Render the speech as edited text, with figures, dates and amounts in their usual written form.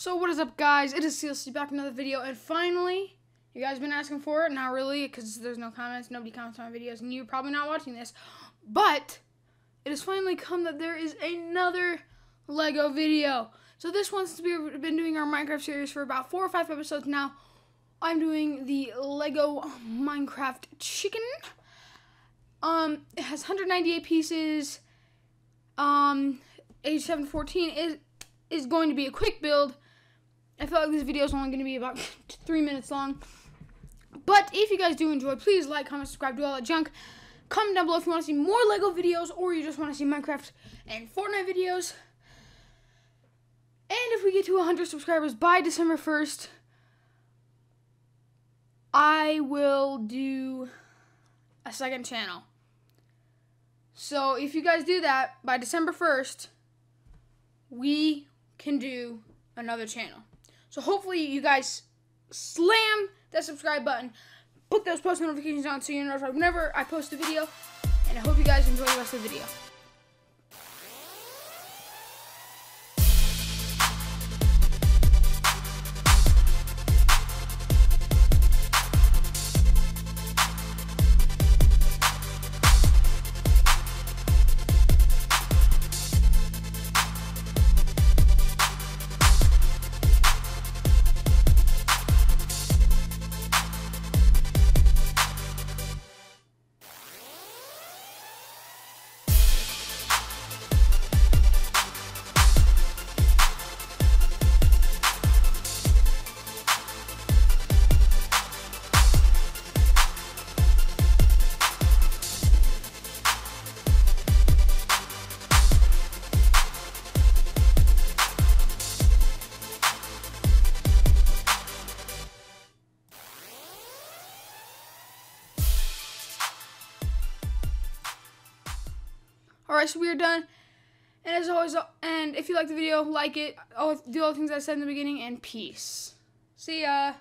So what is up, guys? It is CLC back with another video, and finally, you guys have been asking for it. Not really, because there's no comments. Nobody comments on my videos, and you're probably not watching this. But it has finally come that there is another Lego video. So this one, since we've been doing our Minecraft series for about 4 or 5 episodes now, I'm doing the Lego Minecarft chicken. It has 198 pieces. Age 714 is going to be a quick build. I feel like this video is only going to be about 3 minutes long. But if you guys do enjoy, please like, comment, subscribe, do all that junk. Comment down below if you want to see more Lego videos or you just want to see Minecraft and Fortnite videos. And if we get to 100 subscribers by December 1st, I will do a second channel. So if you guys do that by December 1st, we can do another channel. So hopefully you guys slam that subscribe button, put those post notifications on so you're notified whenever I post a video, and I hope you guys enjoy the rest of the video. Alright, so we are done. And as always, and if you like the video, like it. Do all the things I said in the beginning, and peace. See ya.